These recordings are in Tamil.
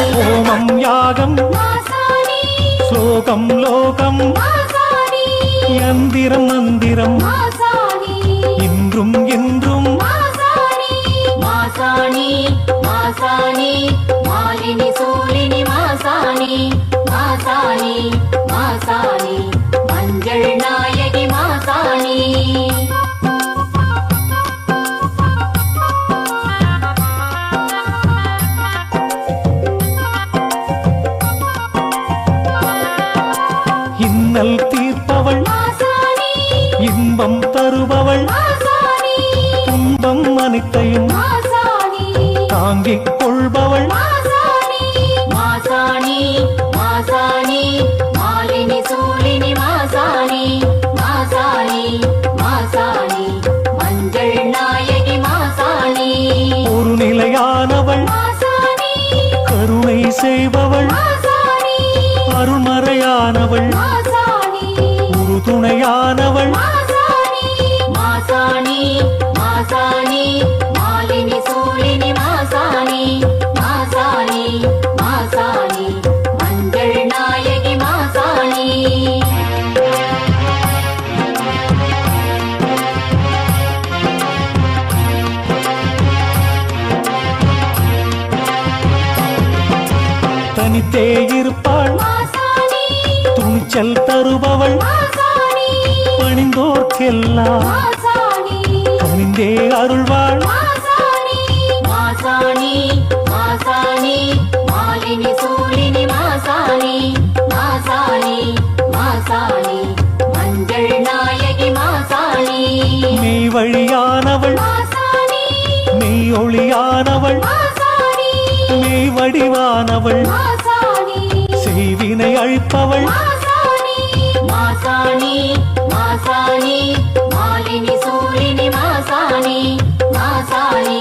ஓமம் யாகம் ஸ்லோகம் லோகம் யந்திரம் மந்திரம் இன்றும் என்றும் மாசாணி மாசாணி மாலினி சூலினி மாசாணி மாசாணி மாசாணி மஞ்சள் நாயகி மாசாணி இன்னல் தீர்ப்பவள் இன்பம் தருபவள் துன்பம் அனைத்தையும் தாங்கிக் கொள்பவள் மாசாணி மாசாணி மாலினி சூலினி மாசாணி மாசாணி மாசாணி மஞ்சள் நாயகி மாசாணி ஒரு நிலையானவள் கருணை செய்பவள் அருள்மறையானவள் ஒரு துணையானவள் மாசாணி மாசாணி மாலினி சூலினி மாசாணி மாசாணி மாசாணி மஞ்சள் நாயகி மாசாணி தனித்தே இருப்பாள் துணிச்சல் தருபவள் பணிந்தோர்க்கெல்லாம் பணிந்தே அருள்வாள் மாசாணி மாசாணி மாலினி சூலினி மாசாணி மாசாணி மாசாணி மஞ்சள் நாயகி மாசாணி மெய் வழியானவள் மெய் ஒளியானவள் மெய் வடிவானவள் செய்வினை அழிப்பவள் மாசாணி மாசாணி மாலினி சூலினி மாசாணி மாசாணி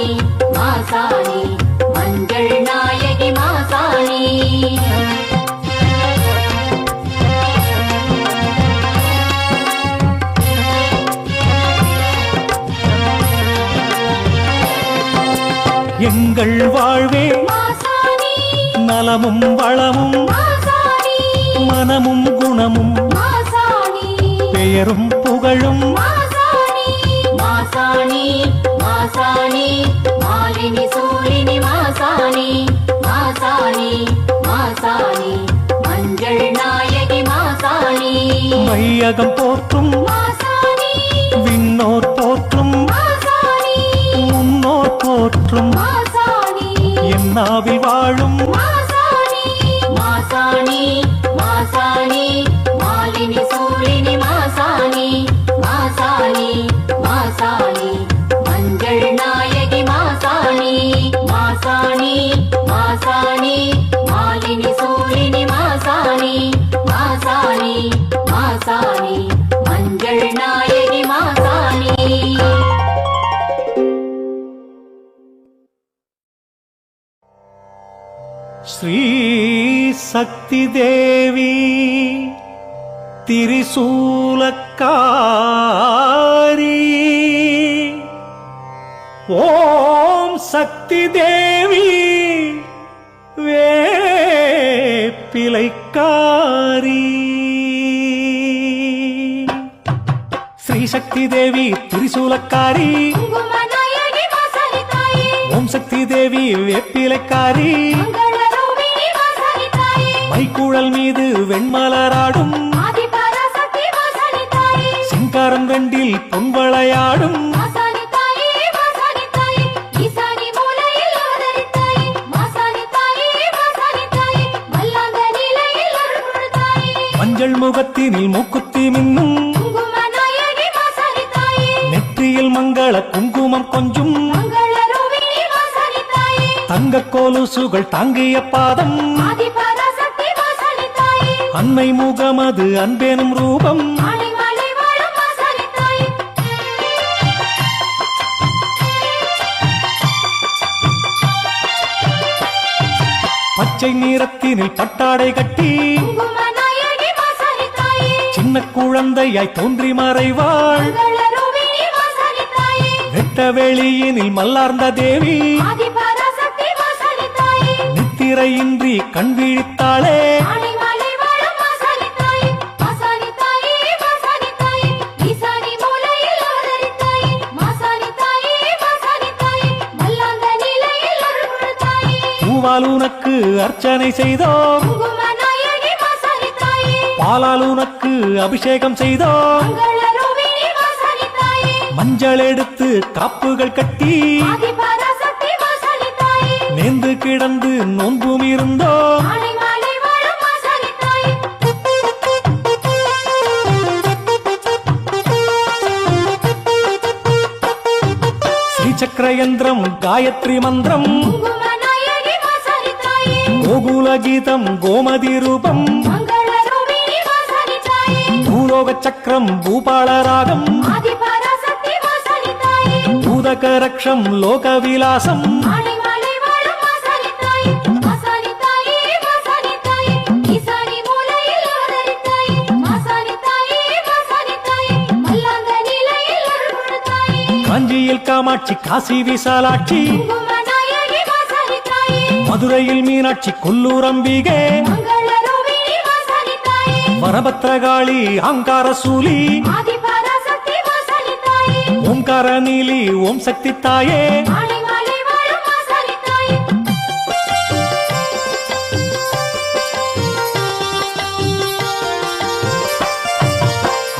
மாசாணி மஞ்சள் நாயகி மாசாணி எங்கள் வாழ்வே நலமும் வளமும் மனமும் குணமும் பெயரும் புகழும் மாசாணி மாசாணி மாலினி சூலினி மாசாணி மாசாணி மாசாணி மஞ்சள் நாயகி மாசாணி மையகம் போற்றும் விண்ணோர் போற்றும் முன்னோர் போற்றும் என்னாவில் வாழும் மாசாணி மாசாணி மாலினி சூலினி மாசாணி மாசாணி மாசாணி மஞ்சள் நாயகி மாசாணி மாசாணி மாசாணி மாலினி சூலினி மாசாணி மாசாணி மாசாணி மஞ்சள் நாயகி மாசாணி ஸ்ரீ சக்தி தேவி திரிசூலக்காரி ஓம் சக்தி தேவி வேப்பிலைக்காரி ஸ்ரீ சக்தி தேவி திரிசூலக்காரி ஓம் சக்தி தேவி வேப்பிலைக்காரி மைக்குழல் மீது வெண்மலராடும் சிங்காரம் ரெண்டில் பொன்வளையாடும் மஞ்சள் முகத்தினில் மூக்குத்தி மின்னும் நெற்றியில் மங்கள குங்குமம் கொஞ்சும் தங்க கோலுசுகள் தாங்கிய பாதம் அன்னை முகமது அன்பெனும் ரூபம் பச்சை நிறத்தினில் பட்டாடை கட்டி சின்ன குழந்தையாய் தோன்றி மறைவாள் வெட்ட வெளியினில் மல்லார்ந்த தேவி கண்ணிரையின்றி கண் விழித்தாளே ஆனைமலை வாழும் மாசாணி தாயே, மாசாணி தாயே, மாசாணி தாயே, ஈசானி மூலையில் அவதரித்தாயே, மாசாணி தாயே, மாசாணி தாயே, மல்லாந்த நிலையில் அருள் கொடுத்தாயே. பூவால் உனக்கு அர்ச்சனை செய்தோம், குங்கும நாயகி மாசாணி தாயே, பாலால் உனக்கு அபிஷேகம் செய்தோம், மங்களரூபிணி மாசாணி தாயே, மஞ்சள் எடுத்து காப்புகள் கட்டி ஆதிபராசக்தி மாசாணி தாயே, நேர்ந்து கிடந்து நோன்பும் இருந்தோம். ஆனைமலை வாழும் மாசாணி தாயே. ஸ்ரீசக்கர யந்திரம் காயத்ரி மந்திரம் குங்கும நாயகி மாசாணி தாயே, கோகுல கீதம் கோமதி ரூபம் மங்களரூபிணி மாசாணி தாயே, பூலோக சக்கரம் பூபால ராகம் ஆதிபராசக்தி மாசாணி தாயே, பூதக ரக்ஷம் லோக விலாசம் ஆனைமலை வாழும் மாசாணி தாயே, மாசாணி தாயே, மாசாணி தாயே, ஈசானி மூலையில் அவதரித்தாயே, மாசாணி தாயே, மாசாணி தாயே, மல்லாந்த நிலையில் அருள் கொடுத்தாயே. காஞ்சியில் காமாட்சி காசி விசாலாட்சி குங்கும நாயகி மாசாணி தாயே, மதுரையில் மீனாட்சி கொல்லூர் அம்பிகே மங்களரூபிணி மாசாணி தாயே, வரபத்ரகாளி ஆங்கார சூலி ஆதிபராசக்தி மாசாணி தாயே, ஓம்கார நீலி ஓம் சக்தி தாயே ஆனைமலை வாழும் மாசாணி தாயே.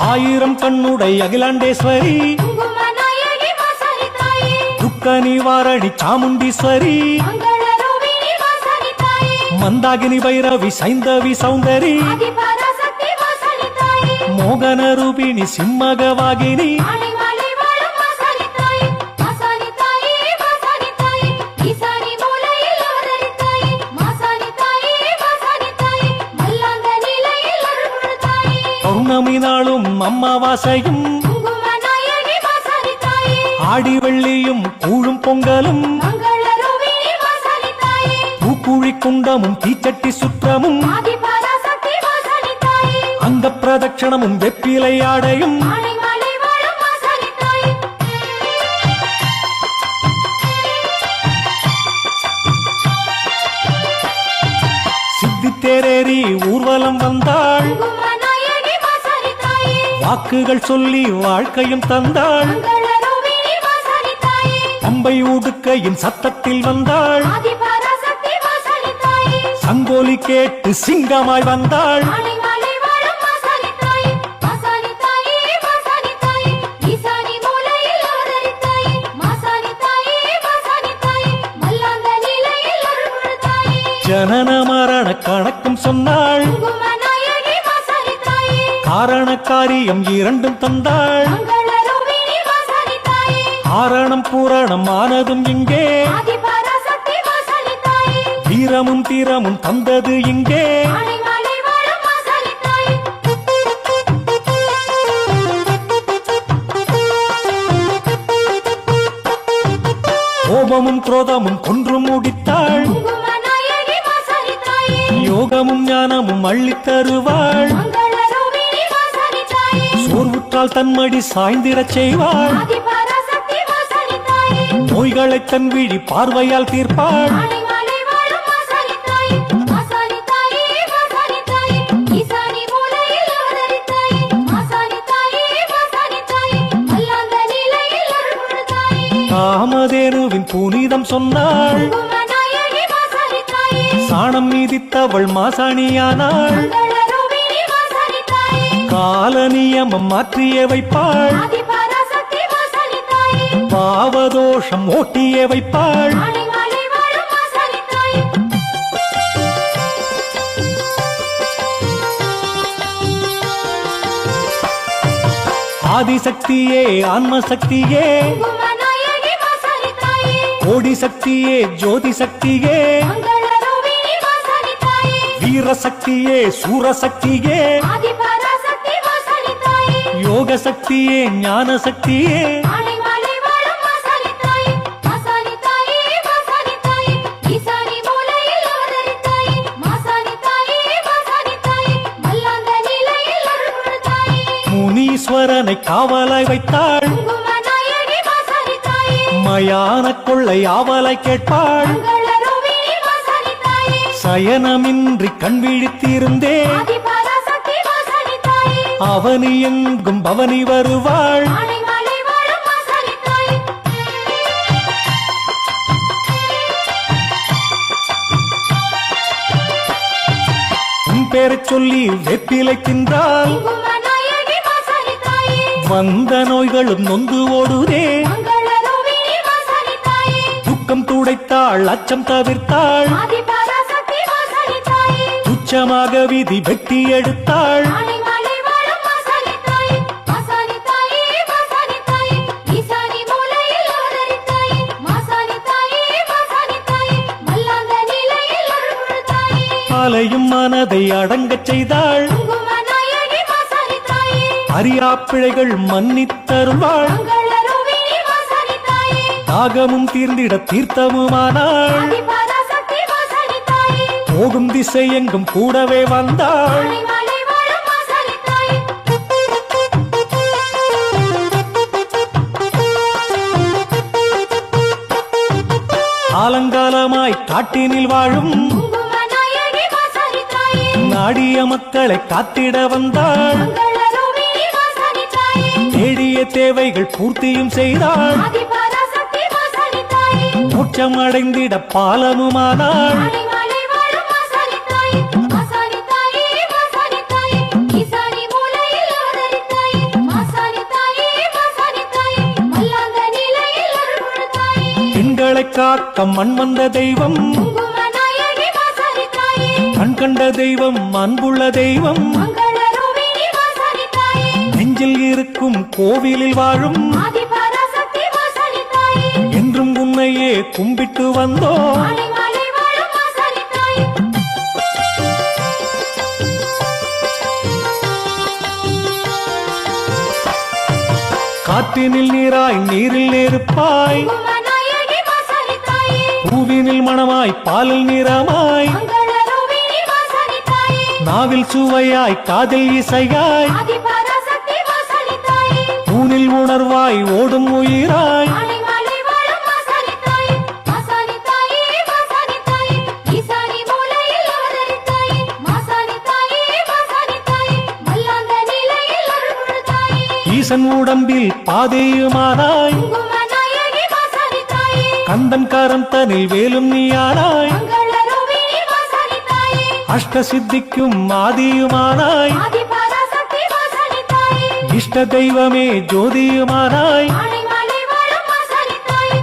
ஆயிரம் கண்ணுடை அகிலாண்டேஸ்வரி குங்கும நாயகி மாசாணி தாயே, துக்க நிவாரணி சாமுண்டீஸ்வரி மங்களரூபிணி மாசாணி தாயே, மந்தாகினி பைரவி சைந்தவி சௌந்தரி ஆதிபராசக்தி மாசாணி தாயே, மோகன ரூபிணி சிம்மகவாகினி ஆனைமலை வாழும் மாசாணி தாயே, மாசாணி தாயே, மாசாணி தாயே, ஈசானி மூலையில் அவதரித்தாயே, மாசாணி தாயே, மாசாணி தாயே, மல்லாந்த நிலையில் அருள் கொடுத்தாயே. பௌர்ணமி நாளும் அம்மாவாசையும் குங்கும நாயகி மாசாணி தாயே, ஆடி வெள்ளியும் கூழும் பொங்கலும் மங்களரூபிணி மாசாணி தாயே, பூக்குழி குண்டமும் தீச்சட்டி சுற்றமும் ஆதிபராசக்தி மாசாணி தாயே, அங்க பிரதட்சணமும் வெப்பிலை ஆடையும் ஆனைமலை வாழும் மாசாணி தாயே. சித்தித்தேரேறி ஊர்வலம் வந்தாள் குங்கும நாயகி மாசாணி தாயே, வாக்குகள் சொல்லி வாழ்க்கையும் தந்தாள் மங்களரூபிணி மாசாணி தாயே, பம்பை ஊடுக்கையின் சத்தத்தில் வந்தாள் ஆதிபராசக்தி மாசாணி தாயே, சங்கோலி கேட்டு சிங்கமாய் வந்தாள் ஆனைமலை வாழும் மாசாணி தாயே, மாசாணி தாயே, மாசாணி தாயே, ஈசானி மூலையில் அவதரித்தாயே, மாசாணி தாயே, மாசாணி தாயே, மல்லாந்த நிலையில் அருள் கொடுத்தாயே. ஜனன மரண கணக்கும் சொன்னாள் குங்கும நாயகி மாசாணி தாயே, காரண காரியம் இரண்டும் தந்தாள் மங்களரூபிணி மாசாணி தாயே, ஆரணம் பூரணம் ஆனதும் இங்கே ஆதிபராசக்தி மாசாணி தாயே, வீரமும் தீரமும் தந்தது இங்கே ஆனைமலை வாழும் மாசாணி தாயே. கோபமும் குரோதமும் கொன்று முடித்தாள் குங்கும நாயகி மாசாணி தாயே, யோகமும் ஞானமும் அள்ளித் தருவாள் மங்களரூபிணி மாசாணி தாயே, சோர்வுற்றால் தன்மடி சாய்ந்திடச் செய்வாள் ஆதிபராசக்தி மாசாணி தாயே, நோய்களை தன் விழி பார்வையால் தீர்ப்பாள் ஆனைமலை வாழும் மாசாணி தாயே, மாசாணி தாயே, மாசாணி தாயே, ஈசானி மூலையில் அவதரித்தாயே, மாசாணி தாயே, மாசாணி தாயே, மல்லாந்த நிலையில் அருள் கொடுத்தாயே. காமதேனுவின் புனிதம் சொன்னாள் குங்கும நாயகி மாசாணி தாயே, சாணம் மீதித்தவள் மாசாணியானாள் மங்களரூபிணி மாசாணி தாயே, கால நியமம் மாற்றியே வைப்பாள் ஆதிபராசக்தி மாசாணி தாயே, பாவதோஷம் ஓட்டியே வைப்பாள் ஆனைமலை வாழும் மாசாணி தாயே. ஆதிசக்தியே ஆன்ம சக்தியே குங்கும நாயகி மாசாணி தாயே, கோடி சக்தியே ஜோதி சக்தியே மங்களரூபிணி மாசாணி தாயே, வீர சக்தியே சூர சக்தியே ஆதிபராசக்தி மாசாணி தாயே, யோக சக்தியே ஞான சக்தியே ஆனைமலை வாழும் மாசாணி தாயே, மாசாணி தாயே, மாசாணி தாயே, ஈசானி மூலையில் அவதரித்தாயே, மாசாணி தாயே, மாசாணி தாயே, மல்லாந்த நிலையில் அருள் கொடுத்தாயே. முனீஸ்வரனை காவலாய் வைத்தாள் குங்கும நாயகி மாசாணி தாயே, மயான கொள்ளை ஆவலாய் கேட்பாள் மங்களரூபிணி மாசாணி தாயே, சயனமின்றி கண் விழித்திருந்தேன் ஆதிபராசக்தி வாசனை தாயே அவனி எங்கும் பவனி வருவாள் ஆனை மலை வாழும் வாசனை தாயே உன் பேரைச் சொல்லி வெப்பிலை தின்றால் குங்குமநாயகி வாசனை தாயே வந்த நோய்களும் நொந்து ஓடுதே மங்களரூபிணி வாசனை தாயே துக்கம் துடைத்தாள் அச்சம் தவிர்த்தாள் ஆதிபராசக்தி வாசனை தாயே துச்சமாக விதி வெட்டி எடுத்தாள் ஆனை மலை வாழும் வாசனை தாயே வாசனை தாயே வாசனை தாயே ஈசானி மூலையில் அவதரித்தாயே வாசனை தாயே வாசனை தாயே மல்லாந்த நிலையில் அருள் தாயே அலையும் மனதை அடங்கச் செய்தாள் குங்குமநாயகி வாசனை தாயே அறியா பிழைகள் மன்னித்தருள்வாள் மங்களரூபிணி வாசனை தாயே தாகமும் தீர்ந்திட தீர்த்தமுமானாள் ஆதிபராசக்தி வாசனை தாயே போகும் திசை எங்கும் கூடவே வந்தாள் ஆனை மலை வாழும் வாசனை தாயே காலங்காலமாய் காட்டினில் வாழும் குங்குமநாயகி வாசனை தாயே நாடிய மக்களை காத்திட வந்தாள் மங்களரூபிணி வாசனை தாயே தேடிய தேவைகள் பூர்த்தியும் செய்தாள் ஆதிபராசக்தி வாசனை தாயே மோட்சம் அடைந்திட பாலமுமானாள் ஆனை மலை வாழும் வாசனை தாயே வாசனை தாயே வாசனை தாயே ஈசானி மூலையில் அவதரித்தாயே வாசனை தாயே வாசனை தாயே மல்லாந்த நிலையில் அருள் தாயே பெண்களை காக்க மண் வந்த தெய்வம் குங்குமநாயகி வாசனை தாயே கண் கண்ட தெய்வம் அன்புள்ள தெய்வம் மங்களரூபிணி வாசனை தாயே நெஞ்சில் இருக்கும் கோவிலில் வாழும் ஆதிபராசக்தி வாசனை தாயே என்றும் உன்னையே கும்பிட்டு வந்தோம் ஆனை மலை வாழும் வாசனை தாயே காற்றினில் நீராய் நீரில் நெருப்பாய் குங்குமநாயகி வாசனை தாயே பூவினில் மணமாய் பாலில் நிறமாய் மங்களரூபிணி வாசனை தாயே நாவில் சுவையாய் காதில் இசையாய் ஆதிபராசக்தி வாசனை தாயே ஊனில் உணர்வாய் ஓடும் உயிராய் ஆனை மலை வாழும் வாசனை தாயே வாசனை தாயே வாசனை தாயே ஈசானி மூலையில் அவதரித்தாயே வாசனை தாயே வாசனை தாயே மல்லாந்த நிலையில் அருள் தாயே ஈசன் உடம்பில் பாதையுமானாய் குங்குமநாயகி வாசனை தாயே கந்தன் கரம் தனில் வேலும் நீயானாய் மங்களரூபிணி வாசனை தாயே அஷ்ட சித்திக்கும் ஆதியுமானாய் ஆதிபராசக்தி வாசனை தாயே இஷ்ட தெய்வமே ஜோதியுமானாய் ஆனை மலை வாழும் வாசனை தாயே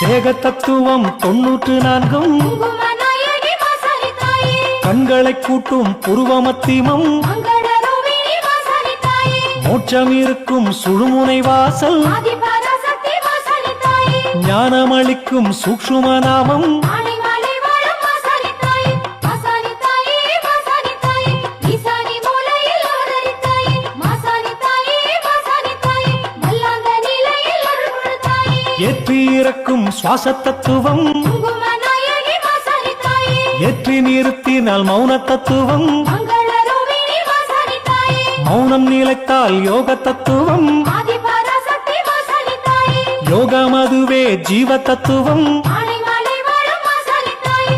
தேக தத்துவம் 94 குங்குமநாயகி வாசனை தாயே கண்களை கூட்டும் புருவமத்திமம் மங்களரூபிணி வாசனை தாயே மோட்சம் இருக்கும் சுழுமுனை வாசல் ஆதிபராசக்தி வாசனை தாயே ஞானமளிக்கும் சூக்ஷ்ம நாமம் ஆனை மலை வாழும் வாசனை தாயே வாசனை தாயே வாசனை தாயே ஈசானி மூலையில் அவதரித்தாயே வாசனை தாயே வாசனை தாயே மல்லாந்த நிலையில் அருள் தாயே ஏற்றி இறக்கும் சுவாச தத்துவம் குங்குமநாயகி வாசனை தாயே ஏற்றி நிறுத்தினால் மௌன தத்துவம் மங்களரூபிணி வாசனை தாயே மௌனம் நிலைத்தால் யோக தத்துவம் ஆதிபராசக்தி வாசனை தாயே யோகம் அதுவே ஜீவ தத்துவம் ஆனை மலை வாழும் வாசனை தாயே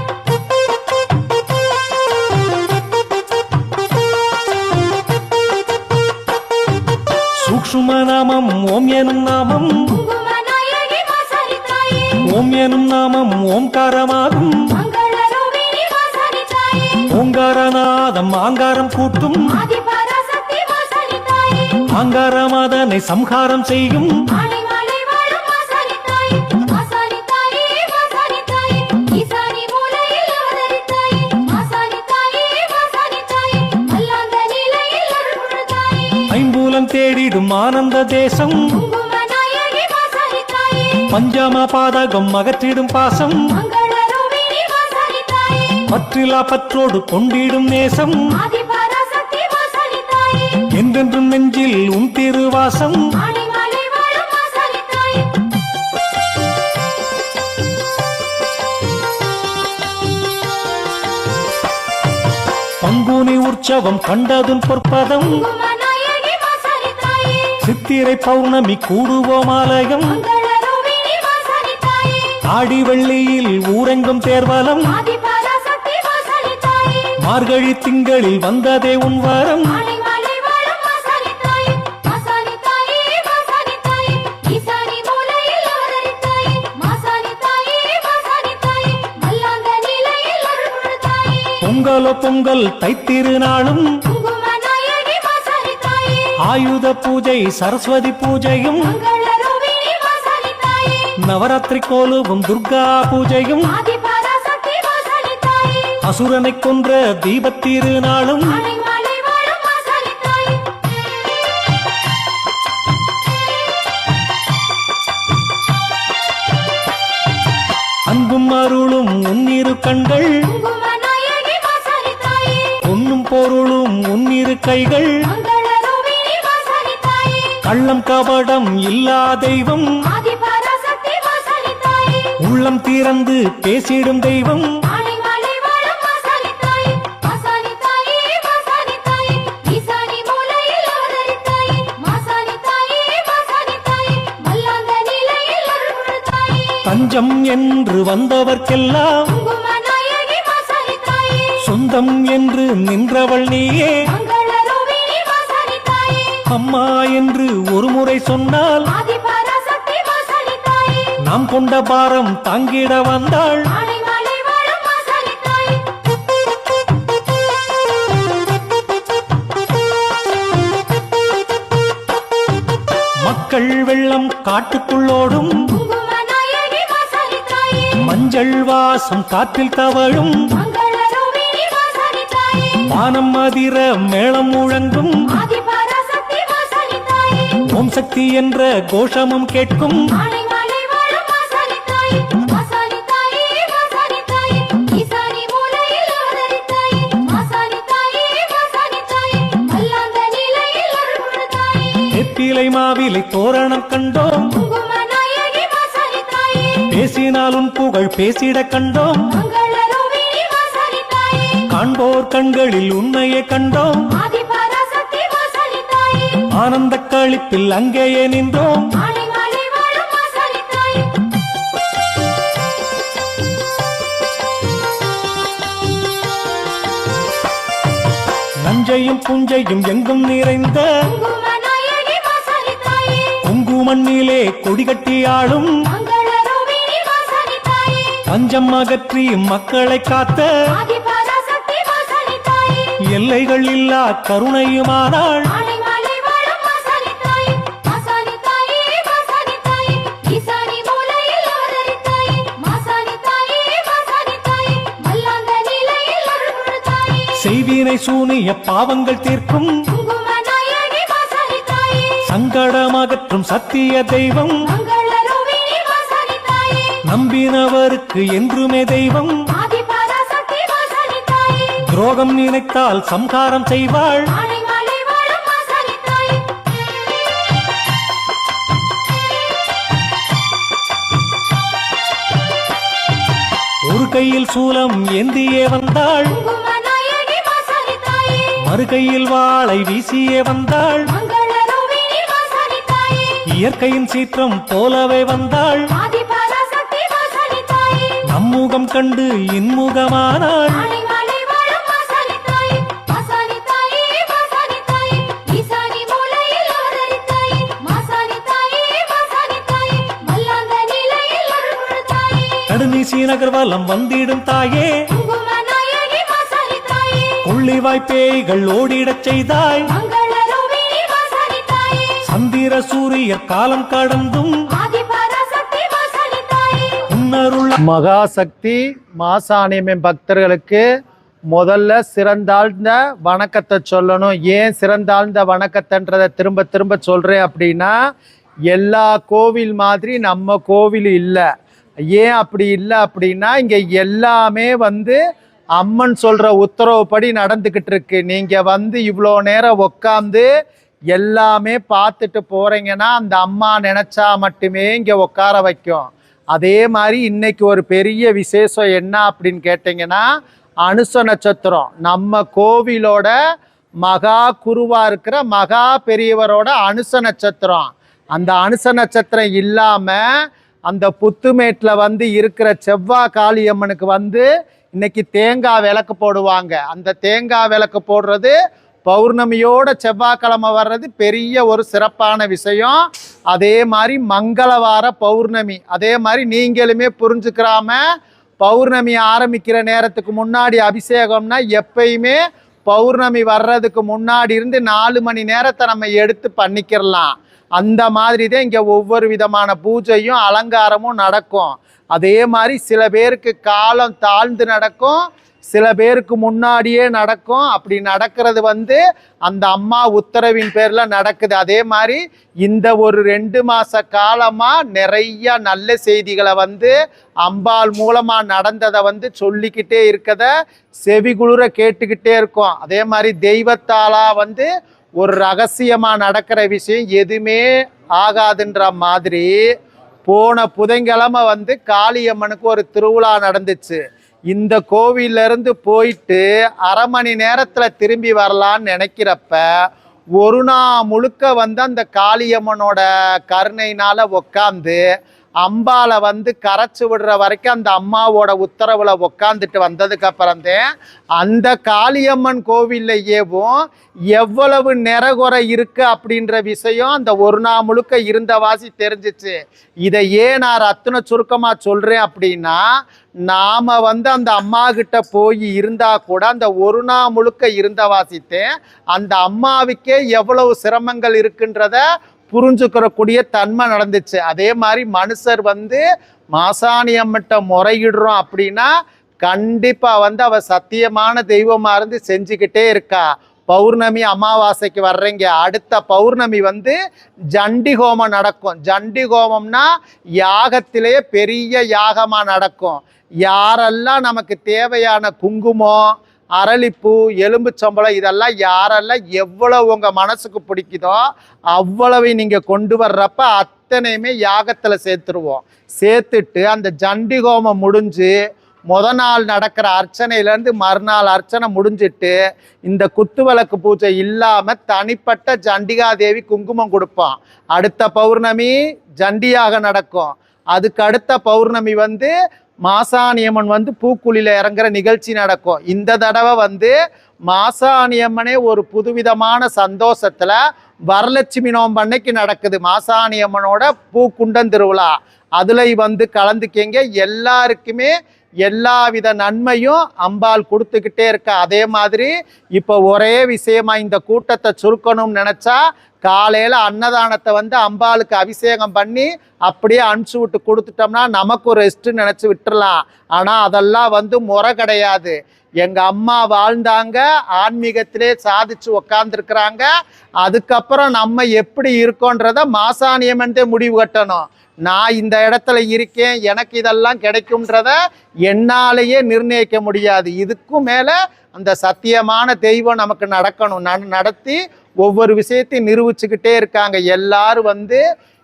சூக்ஷ்ம நாமம் ஓம் எனும் நாமம் குங்குமநாயகி வாசனை தாயே ஓம் எனும் நாமம் ஓம்காரமாகும் மங்களரூபிணி வாசனை தாயே ஓங்காரநாதம் ஆங்காரம் கூட்டும் ஆதிபராசக்தி வாசனை தாயே ஆங்காரம் அதனை சம்ஹாரம் செய்யும் ஆனை மலை வாழும் வாசனை தாயே வாசனை தாயே வாசனை தாயே ஈசானி மூலையில் அவதரித்தாயே வாசனை தாயே வாசனை தாயே மல்லாந்த நிலையில் அருள் தாயே ஐம்பூலம் தேடிடும் ஆனந்த தேசம் குங்குமநாயகி வாசனை தாயே பஞ்சம பாதகம் அகற்றிடும் பாசம் மங்களரூபிணி வாசனை தாயே பற்றிலா பற்றோடு கொண்டிடும் நேசம் ஆதிபராசக்தி வாசனை தாயே என்றென்றும் நெஞ்சில் உன் திருவாசம் ஆனை மலை வாழும் வாசனை தாயே பங்குனி உற்சவம் கண்டதும் பொற்பதம் குங்குமநாயகி வாசனை தாயே சித்திரை பௌர்ணமி கூடுவோம் ஆலயம் மங்கள ரூபிணி வாசனை தாயே ஆடி வெள்ளியில் ஊரெங்கும் தேர்வலம் ஆதி பராசக்தி வாசனை தாயே மார்கழி திங்களில் வந்ததே உன் வாரம் ஆனை மலை வாழும் வாசனை தாயே வாசனை தாயே வாசனை தாயே ஈசானி மூலையில் அவதரித்தாயே வாசனை தாயே வாசனை தாயே மல்லாந்த நிலையில் அருள் கொடுத்தாயே பொங்கலோ பொங்கல் தைத்திருநாளும் குங்கும நாயகி வாசனை தாயே ஆயுத பூஜை சரஸ்வதி பூஜையும் மங்கள ரூபிணி வாசனை தாயே நவராத்திரி கோலுவும் துர்கா பூஜையும் ஆதி பராசக்தி வாசனை தாயே அசுரனை கொன்ற தீபத்திருநாளும் ஆனை மலை வாழும் வாசனை தாயே அன்பும் அருளும் உன்னிரு கண்கள் குங்கும நாயகி வாசனை தாயே பொன்னும் பொருளும் உன்னிரு கைகள் மங்கள ரூபிணி வாசனை தாயே கள்ளம் கபடம் இல்லா தெய்வம் ஆதி பராசக்தி வாசனை தாயே உள்ளம் திறந்து பேசிடும் தெய்வம் ஆனை மலை வாழும் வாசனை தாயே வாசனை தாயே வாசனை தாயே ஈசானி மூலையில் அவதரித்தாயே வாசனை தாயே வாசனை தாயே மல்லாந்த நிலையில் அருள் கொடுத்தாயே தஞ்சம் என்று வந்தவர்க்கெல்லாம் குங்கும நாயகி வாசனை தாயே சொந்தம் என்று நின்றவள் நீயே மங்கள ரூபிணி வாசனை தாயே அம்மா என்று ஒரு முறை சொன்னால் ஆதி பராசக்தி வாசனை தாயே நாம் கொண்ட பாரம் தாங்கிட வந்தாள் ஆனை மலை வாழும் வாசனை தாயே மக்கள் வெள்ளம் காட்டுக்குள்ளோடும் குங்கும நாயகி வாசனை தாயே மஞ்சள் வாசம் காற்றில் தவழும் மங்கள ரூபிணி வாசனை தாயே வானம் அதிர மேளம் முழங்கும் ஆதி பராசக்தி வாசனை தாயே ஓம் சக்தி என்ற கோஷமும் கேட்கும் ஆனை மலை வாழும் வாசனை தாயே வாசனை தாயே வாசனை தாயே ஈசானி மூலையில் அவதரித்தாயே வாசனை தாயே வாசனை தாயே மல்லாந்த நிலையில் அருள் கொடுத்தாயே வெப்பிலை மாவிலை தோரணம் கண்டோம் குங்கும நாயகி வாசனை தாயே பேசினால் உன் புகழ் பேசிட கண்டோம் மங்கள ரூபிணி வாசனை தாயே காண்போர் கண்களில் உண்மையை கண்டோம் ஆதி பராசக்தி வாசனை தாயே ஆனந்த களிப்பில் அங்கேயே நின்றோம் ஆனை மலை வாழும் வாசனை தாயே நஞ்சையும் புஞ்சையும் எங்கும் நிறைந்த குங்கும நாயகி வாசனை தாயே குங்குமண்ணிலே கொடிகட்டி ஆளும் மங்கள ரூபிணி வாசனை தாயே பஞ்சம் அகற்றி மக்களை காத்த ஆதி பராசக்தி வாசனை தாயே எல்லைகள் இல்லா கருணையுமானாள் ஆனை மலை வாழும் வாசனை தாயே வாசனை தாயே வாசனை தாயே ஈசானி மூலையில் அவதரித்தாயே வாசனை தாயே வாசனை தாயே மல்லாந்த நிலையில் அருள் கொடுத்தாயே செய்வினை சூனிய பாவங்கள் தீர்க்கும் குங்கும நாயகி வாசனை தாயே சங்கடம் அகற்றும் சத்திய தெய்வம் மங்கள ரூபிணி வாசனை தாயே நம்பினவருக்கு என்றுமே தெய்வம் ஆதி பராசக்தி வாசனை தாயே துரோகம் நினைத்தால் சம்ஹாரம் செய்வாள் ஆனை மலை வாழும் வாசனை தாயே ஒரு கையில் சூலம் ஏந்தியே வந்தாள் குங்கும நாயகி வாசனை தாயே மறுகையில் வாளை வீசியே வந்தாள் மங்கள ரூபிணி வாசனை தாயே இயற்கையின் சீற்றம் போலவே வந்தாள் ஆதி பராசக்தி வாசனை தாயே நம்முகம் கண்டு இன்முகமானாள் ஆனை மலை வாழும் வாசனை தாயே வாசனை தாயே வாசனை தாயே ஈசானி மூலையில் அவதரித்தாயே வாசனை தாயே வாசனை தாயே மல்லாந்த நிலையில் அருள் கொடுத்தாயே கடுநீசி நகர்வலம் வந்திடும் தாயே குங்கும நாயகி வாசனை தாயே கொள்ளிவாய் பேய்கள் ஓடிடச் செய்தாய் மங்கள ரூபிணி வாசனை தாயே சந்திர சூரியர் காலம் கடந்தும் ஆதி பராசக்தி வாசனை தாயே உன்னருள் மகாசக்தி மாசாணியம்மன் பக்தர்களுக்கு முதல்ல சிறந்தாழ்ந்த வணக்கத்தை சொல்லணும். ஏன் சிறந்தாழ்ந்த வணக்கத்தைன்றதை திரும்ப திரும்ப சொல்கிறேன் அப்படின்னா, எல்லா கோவில் மாதிரி நம்ம கோவில் இல்லை. ஏன் அப்படி இல்லை அப்படின்னா, இங்கே எல்லாமே அம்மன் சொல்கிற உத்தரவுப்படி நடந்துக்கிட்டு இருக்கு. நீங்கள் இவ்வளோ நேரம் உக்காந்து எல்லாமே பார்த்துட்டு போகிறீங்கன்னா அந்த அம்மா நினச்சா மட்டுமே இங்கே உட்கார வைக்கும். அதே மாதிரி இன்னைக்கு ஒரு பெரிய விசேஷம் என்ன அப்படின்னு கேட்டிங்கன்னா, அனுச நட்சத்திரம் நம்ம கோவிலோட மகா குருவா இருக்கிற மகா பெரியவரோட அனுச நட்சத்திரம். அந்த அனுச நட்சத்திரம் இல்லாம அந்த புத்துமேட்டில் வந்து இருக்கிற செவ்வாய் காளியம்மனுக்கு வந்து இன்னைக்கு தேங்காய் விளக்கு போடுவாங்க. அந்த தேங்காய் விளக்கு போடுறது பௌர்ணமியோட செவ்வாய்க்கிழமை வர்றது பெரிய ஒரு சிறப்பான விஷயம். அதே மாதிரி மங்களவார பௌர்ணமி, அதே மாதிரி நீங்களுமே புரிஞ்சுக்கிறாம பௌர்ணமி ஆரம்பிக்கிற நேரத்துக்கு முன்னாடி அபிஷேகம்னா எப்பயுமே பௌர்ணமி வர்றதுக்கு முன்னாடி இருந்து 4 மணி நேரத்தை நம்ம எடுத்து பண்ணிக்கிறலாம். அந்த மாதிரி தான் இங்கே ஒவ்வொரு விதமான பூஜையும் அலங்காரமும் நடக்கும். அதே மாதிரி சில பேருக்கு காலம் தாழ்ந்து நடக்கும், சில பேருக்கு முன்னாடியே நடக்கும். அப்படி நடக்கிறது வந்து அந்த அம்மா உத்தரவின் பேரில் நடக்குது. அதே மாதிரி இந்த ஒரு 2 மாத காலமாக நிறைய நல்ல செய்திகளை வந்து அம்பாள் மூலமாக நடந்ததை வந்து சொல்லிக்கிட்டே இருக்கத செவிகுளிர கேட்டுக்கிட்டே இருக்கோம். அதே மாதிரி தெய்வத்தாலாக வந்து ஒரு ரகசியமாக நடக்கிற விஷயம் எதுவுமே ஆகாதுன்ற மாதிரி போன புதன்கிழமை வந்து காளியம்மனுக்கு ஒரு திருவிழா நடந்துச்சு. இந்த கோவிலிருந்து போயிட்டு 1/2 மணி நேரத்தில் திரும்பி வரலான்னு நினைக்கிறப்ப ஒரு நாள் முழுக்க வந்து அந்த காளியம்மனோட கருணையினால் உக்காந்து அம்பாவை வந்து கரைச்சி விடுற வரைக்கும் அந்த அம்மாவோட உத்தரவில் உக்காந்துட்டு வந்ததுக்கு அப்புறம்தான் அந்த காளியம்மன் கோவில்லையேவும் எவ்வளவு நிறகுறை இருக்கு அப்படின்ற விஷயம் அந்த ஒரு நாள் முழுக்க இருந்த வாசி தெரிஞ்சிச்சு. இதை ஏன் நான் ரத்தின சுருக்கமாக சொல்கிறேன் அப்படின்னா, நாம் வந்து அந்த அம்மா கிட்ட போய் இருந்தால் கூட அந்த ஒரு நாள் முழுக்க இருந்த வாசித்தேன் அந்த அம்மாவுக்கே எவ்வளவு சிரமங்கள் இருக்குன்றத புரிஞ்சுக்கிறக்கூடிய தன்மை நடந்துச்சு. அதே மாதிரி மனுஷர் வந்து மாசாணி அம்மட்ட முறையிடுறோம் அப்படின்னா கண்டிப்பாக வந்து அவ சத்தியமான தெய்வமாக இருந்து செஞ்சுக்கிட்டே இருக்கா. பௌர்ணமி அமாவாசைக்கு வர்றீங்க, அடுத்த பௌர்ணமி வந்து ஜண்டி ஹோமம் நடக்கும். ஜண்டி ஹோமம்னா யாகத்திலே பெரிய யாகமாக நடக்கும். யாரெல்லாம் நமக்கு தேவையான குங்குமம், அரளிப்பூ, எலும்புச்சம்பளம் இதெல்லாம் யாரெல்லாம் எவ்வளவு உங்கள் மனசுக்கு பிடிக்குதோ அவ்வளவு நீங்கள் கொண்டு வர்றப்ப அத்தனையுமே யாகத்தில் சேர்த்துருவோம். சேர்த்துட்டு அந்த ஜண்டி ஹோமம் முடிஞ்சு நாள் நடக்கிற அர்ச்சனையிலேருந்து மறுநாள் அர்ச்சனை முடிஞ்சிட்டு இந்த குத்துவிளக்கு பூஜை இல்லாமல் தனிப்பட்ட ஜண்டிகாதேவி குங்குமம் கொடுப்போம். அடுத்த பௌர்ணமி ஜண்டியாக நடக்கும். அதுக்கு அடுத்த பௌர்ணமி வந்து மாசாணியம்மன் வந்து பூக்குழியில் இறங்குற நிகழ்ச்சி நடக்கும். இந்த தடவை வந்து மாசாணியம்மனே ஒரு புதுவிதமான சந்தோஷத்தில் வரலட்சுமி நோம்பு அன்னைக்கு நடக்குது. மாசாணியம்மனோட பூக்குண்டம் திருவிழா, அதில் வந்து கலந்துக்கிங்க. எல்லாருக்குமே எல்லாவித நன்மையும் அம்பாள் கொடுத்துக்கிட்டே இருக்கா. அதே மாதிரி இப்போ ஒரே விஷயமா இந்த கூட்டத்தை சுருக்கணும்னு நினச்சா காலையில் அன்னதானத்தை வந்து அம்பாளுக்கு அபிஷேகம் பண்ணி அப்படியே அனுப்பிச்சி விட்டு கொடுத்துட்டோம்னா நமக்கு ஒரு ரெஸ்ட்டு நினச்சி விட்டுறலாம். ஆனால் அதெல்லாம் வந்து முறை கிடையாது. எங்கள் அம்மா வாழ்ந்தாங்க, ஆன்மீகத்திலே சாதிச்சு உக்காந்துருக்குறாங்க. அதுக்கப்புறம் நம்ம எப்படி இருக்கோன்றத மாசாணியம்மன்தே முடிவு கட்டணும். நான் இந்த இடத்துல இருக்கேன், எனக்கு இதெல்லாம் கிடைக்கும்ன்றத என்னாலேயே நிர்ணயிக்க முடியாது. இதுக்கும் மேலே அந்த சத்தியமான தெய்வம் நமக்கு நடக்கணும். நடத்தி ஒவ்வொரு விஷயத்தையும் நிரூபிச்சுக்கிட்டே இருக்காங்க. எல்லாரும் வந்து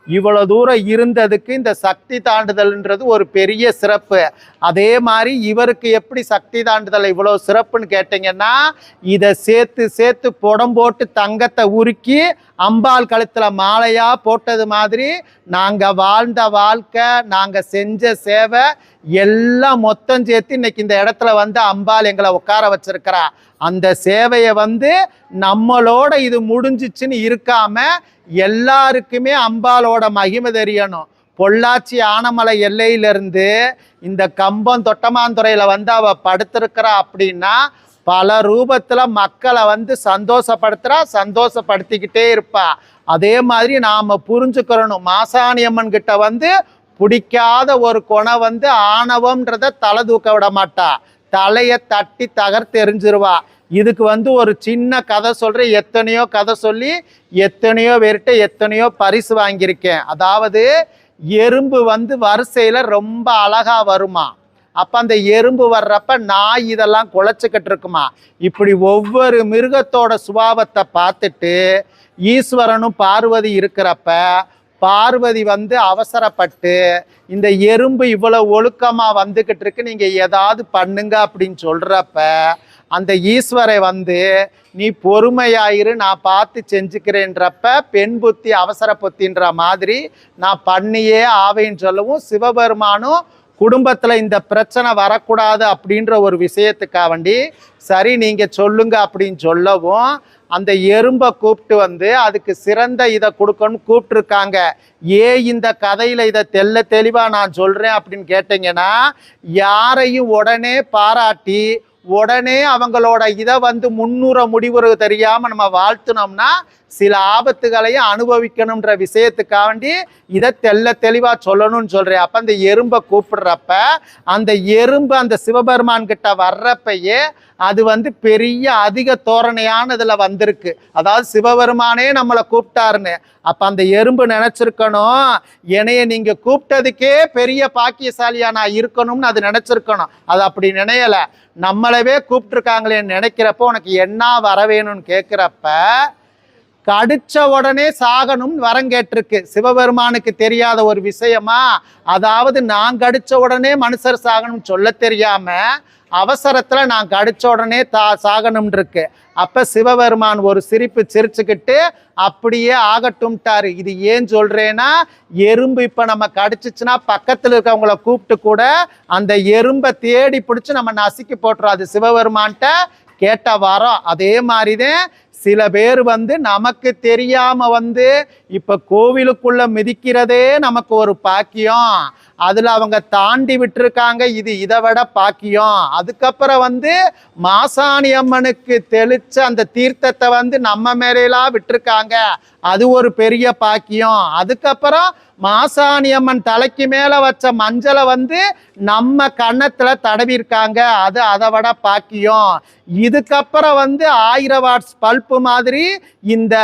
இவ்வளோ தூரம் இருந்ததுக்கு இந்த சக்தி தாண்டுதல்ன்றது ஒரு பெரிய சிறப்பு. அதே மாதிரி இவருக்கு எப்படி சக்தி தாண்டுதல் இவ்வளோ சிறப்புன்னு கேட்டிங்கன்னா, இதை சேர்த்து சேர்த்து புடம் போட்டு தங்கத்தை உருக்கி அம்பாள் கழுத்தில் மாலையாக போட்டது மாதிரி நாங்கள் வாழ்ந்த வாழ்க்கை, நாங்கள் செஞ்ச சேவை எல்லாம் மொத்தம் சேர்த்து இன்னைக்கு இந்த இடத்துல வந்து அம்பாள் எங்களை உட்கார வச்சிருக்கிறா. அந்த சேவையை வந்து நம்மளோட இது முடிஞ்சிச்சுன்னு இருக்காம எல்லாருக்குமே அம்பாளோட மகிமை தெரியணும். பொள்ளாச்சி ஆனமலை எல்லையிலிருந்து இந்த கம்பம் தொட்டமாந்துறையில் வந்து அவள் படுத்திருக்கிறா அப்படின்னா பல ரூபத்தில் மக்களை வந்து சந்தோஷப்படுத்திக்கிட்டே இருப்பா. அதே மாதிரி நாம் புரிஞ்சுக்கிறணும், மாசாணியம்மன் கிட்ட வந்து பிடிக்காத ஒரு குணம் வந்து ஆணவம்ன்றத தலை தூக்க விட மாட்டா, தலையை தட்டி தகர்த்தெறிஞ்சிருவா. இதுக்கு வந்து ஒரு சின்ன கதை சொல்கிறேன். எத்தனையோ கதை சொல்லி எத்தனையோ பேர்கிட்ட எத்தனையோ பரிசு வாங்கியிருக்கேன். அதாவது எறும்பு வந்து வரிசையில் ரொம்ப அழகாக வருமா. அப்போ அந்த எறும்பு வர்றப்ப நாய் இதெல்லாம் குலைச்சிக்கிட்டு இருக்குமா. இப்படி ஒவ்வொரு மிருகத்தோட சுபாவத்தை பார்த்துட்டு ஈஸ்வரனும் பார்வதி இருக்கிறப்ப பார்வதி வந்து அவசரப்பட்டு இந்த எறும்பு இவ்வளோ ஒழுக்கமாக வந்துக்கிட்டு இருக்கு, நீங்கள் ஏதாவது பண்ணுங்க அப்படின்னு சொல்கிறப்ப அந்த ஈஸ்வரை வந்து நீ பொறுமையாயிரு, நான் பார்த்து செஞ்சுக்கிறேன்றப்ப பெண் புத்தி அவசர புத்தின்ற மாதிரி நான் பண்ணியே ஆவேன்னு சொல்லவும், சிவபெருமானும் குடும்பத்தில் இந்த பிரச்சனை வரக்கூடாது அப்படின்ற ஒரு விஷயத்துக்காக வேண்டி சரி நீங்கள் சொல்லுங்க அப்படின்னு சொல்லவும், அந்த எறும்பை கூப்பிட்டு வந்து அதுக்கு சிறந்த இதை கொடுக்கணும்னு கூப்பிட்டுருக்காங்க. இந்த கதையில் இதை தெளிவாக நான் சொல்கிறேன் அப்படின்னு கேட்டிங்கன்னா, யாரையும் உடனே பாராட்டி உடனே அவங்களோட இதை வந்து முன்னுற முடிவுறு தெரியாமல் நம்ம வாழ்த்துனோம்னா சில ஆபத்துகளையும் அனுபவிக்கணுன்ற விஷயத்துக்காக வேண்டி இதை தெளிவாக சொல்லணும்னு சொல்கிறேன். அப்போ அந்த எறும்பை கூப்பிடுறப்ப அந்த எறும்பு அந்த சிவபெருமான் கிட்ட வர்றப்பயே அது வந்து பெரிய அதிக தோரணையானதில் வந்திருக்கு. அதாவது சிவபெருமானே நம்மளை கூப்பிட்டாருன்னு. அப்போ அந்த எறும்பு நினச்சிருக்கணும், என்னைய நீங்கள் கூப்பிட்டதுக்கே பெரிய பாக்கியசாலியாக நான் இருக்கணும்னு அது நினச்சிருக்கணும். அது அப்படி நினையலை. நம்மளவே கூப்பிட்டுருக்காங்களேன்னு நினைக்கிறப்போ உனக்கு என்ன வர வேணும்னு கேட்குறப்ப கடிச்ச உடனே சாகணும்னு வரம் கேட்டிருக்கு. சிவபெருமானுக்கு தெரியாத ஒரு விஷயமா? அதாவது நான் கடிச்ச உடனே மனுஷர் சாகணும்னு சொல்ல தெரியாம அவசரத்துல நான் கடிச்ச உடனே சாகணும் இருக்கு. அப்ப சிவபெருமான் ஒரு சிரிப்பு சிரிச்சுக்கிட்டு அப்படியே ஆகட்டும்ட்டாரு. இது ஏன் சொல்றேன்னா, எறும்பு இப்ப நம்ம கடிச்சிச்சுன்னா பக்கத்துல இருக்கவங்கள கூப்பிட்டு கூட அந்த எறும்பை தேடி பிடிச்சு நம்ம நசுக்கி போட்டுரும். அது சிவபெருமான்கிட்ட கேட்ட வரோம். அதே மாதிரிதான் சில பேர் வந்து நமக்கு தெரியாம வந்து இப்ப கோவிலுக்குள்ள மிதிக்கிறதே நமக்கு ஒரு பாக்கியம். அதுல அவங்க தாண்டி விட்டுருக்காங்க, இது இதை விட பாக்கியம். அதுக்கப்புறம் வந்து மாசாணி அம்மனுக்கு தெளிச்ச அந்த தீர்த்தத்தை வந்து நம்ம மேலாம் விட்டுருக்காங்க, அது ஒரு பெரிய பாக்கியம். அதுக்கப்புறம் மாசாணி அம்மன் தலைக்கு மேல வச்ச மஞ்சளை வந்து நம்ம கன்னத்துல தடவிருக்காங்க, அது அதை விட பாக்கியம். இதுக்கப்புறம் வந்து 1000 வாட்ஸ் பல்பு மாதிரி இந்த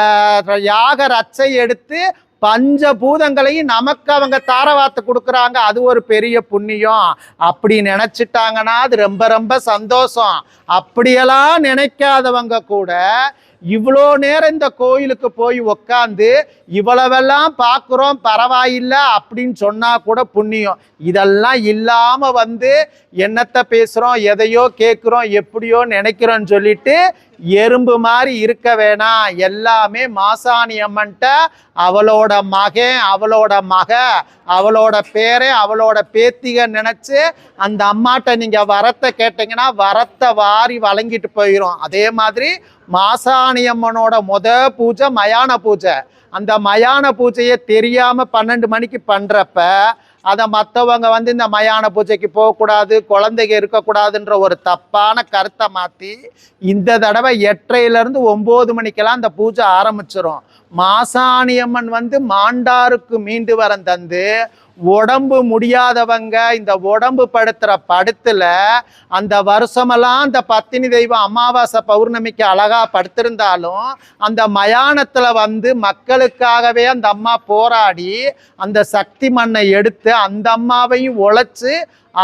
யாக ரச்சை எடுத்து பஞ்சபூதங்களையும் நமக்கு அவங்க தாரவாத்து கொடுக்குறாங்க, அது ஒரு பெரிய புண்ணியம். அப்படி நினைச்சிட்டாங்கன்னா அது ரொம்ப ரொம்ப சந்தோஷம். அப்படியெல்லாம் நினைக்காதவங்க கூட இவ்வளோ நேரம் இந்த கோயிலுக்கு போய் உக்காந்து இவ்வளவெல்லாம் பார்க்குறோம் பரவாயில்லை அப்படின்னு சொன்னா கூட புண்ணியம். இதெல்லாம் இல்லாம வந்து என்னத்தை பேசுறோம், எதையோ கேட்குறோம், எப்படியோ நினைக்கிறோன்னு சொல்லிட்டு எறும்பு மாதிரி இருக்க வேணாம். எல்லாமே மாசாணி அம்மன்ட்ட அவளோட மகன், அவளோட மக, அவளோட பேரை, அவளோட பேத்திக நினைச்சு அந்த அம்மாட்ட நீங்க வரத்தை கேட்டீங்கன்னா வரத்தை வாரி வழங்கிட்டு போயிடும். அதே மாதிரி மாசாணி அம்மனோட பூஜை மயான பூஜை. அந்த மயான பூஜையை தெரியாம 12 மணிக்கு பண்றப்ப அதை மற்றவங்க வந்து இந்த மயான பூஜைக்கு போகக்கூடாது, குழந்தைங்க இருக்கக்கூடாதுன்ற ஒரு தப்பான கருத்தை மாற்றி இந்த தடவை 8:30லேருந்து 9 மணிக்கெல்லாம் அந்த பூஜை ஆரம்பிச்சிடும். மாசாணி அம்மன் வந்து மாண்டாருக்கு மீண்டு வரம் தந்து உடம்பு முடியாதவங்க இந்த உடம்பு படுத்துற படுத்துல அந்த வருஷமெல்லாம் அந்த பத்தினி தெய்வம் அமாவாசை பௌர்ணமிக்கு அழகா படுத்திருந்தாலும் அந்த மயானத்துல வந்து மக்களுக்காகவே அந்த அம்மா போராடி அந்த சக்தி மண்ணை எடுத்து அந்த அம்மாவையும் உழைச்சு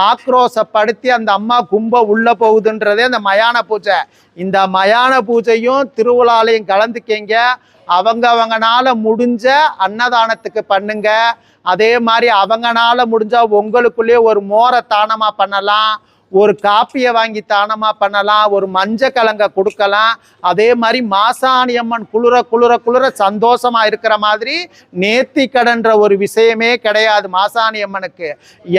ஆக்ரோஷப்படுத்தி அந்த அம்மா கும்ப உள்ள போகுதுன்றதே அந்த மயான பூஜை. இந்த மயான பூஜையும் திருவிழாலையும் கலந்துக்கீங்க. அவங்கனால முடிஞ்ச அன்னதானத்துக்கு பண்ணுங்க. அதே மாதிரி அவங்கனால முடிஞ்சா உங்களுக்குள்ளேயே ஒரு மோரை தானமா பண்ணலாம், ஒரு காப்பியை வாங்கி தானமா பண்ணலாம், ஒரு மஞ்ச கலங்க கொடுக்கலாம். அதே மாதிரி மாசாணி அம்மன் குளிர குளிர குளிர சந்தோஷமா இருக்கிற மாதிரி நேர்த்தி கடன்ற ஒரு விஷயமே கிடையாது மாசாணி அம்மனுக்கு.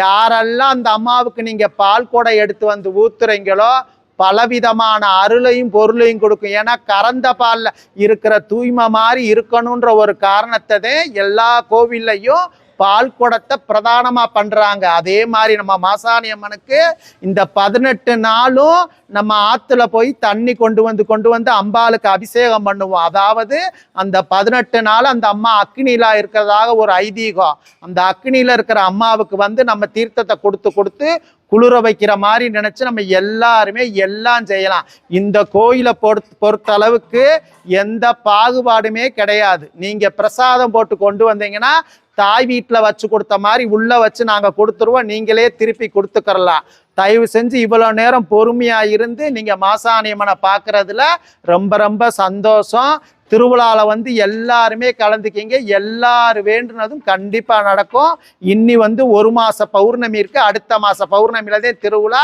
யாரெல்லாம் அந்த அம்மாவுக்கு நீங்க பால் கொடை எடுத்து வந்து ஊத்துறீங்களோ பலவிதமான அருளையும் பொருளையும் கொடுக்கும். ஏன்னா கறந்த பால்ல இருக்கிற தூய்மை மாதிரி இருக்கணுன்ற ஒரு காரணத்தை எல்லா கோவில்லையும் பால் குடத்தை பிரதானமா பண்றாங்க. அதே மாதிரி நம்ம மாசாணி அம்மனுக்கு இந்த 18 நாளும் நம்ம ஆத்துல போய் தண்ணி கொண்டு வந்து அம்பாளுக்கு அபிஷேகம் பண்ணுவோம். அதாவது அந்த 18 நாள் அந்த அம்மா அக்னியில இருக்கிறதாக ஒரு ஐதீகம். அந்த அக்னியில இருக்கிற அம்மாவுக்கு வந்து நம்ம தீர்த்தத்தை கொடுத்து குளிர வைக்கிற மாதிரி நினைச்சு நம்ம எல்லாருமே எல்லாம் செய்யலாம். இந்த கோயிலை பொறுத்தளவுக்கு எந்த பாகுபாடுமே கிடையாது. நீங்க பிரசாதம் போட்டு கொண்டு வந்தீங்கன்னா தாய் வீட்டில் வச்சு கொடுத்த மாதிரி உள்ள வச்சு நாங்கள் கொடுத்துருவோம், நீங்களே திருப்பி கொடுத்துக்கறலாம். தயவு செஞ்சு இவ்வளோ நேரம் பொறுமையாக இருந்து நீங்கள் மாசாணி அம்மனை பார்க்குறதுல ரொம்ப ரொம்ப சந்தோஷம். திருவிழாவில் வந்து எல்லாருமே கலந்துக்கிங்க. எல்லாரும் வேண்டுனதும் கண்டிப்பாக நடக்கும். இன்னி வந்து ஒரு மாத பௌர்ணமி இருக்குது. அடுத்த மாதம் பௌர்ணமியிலதே திருவிழா.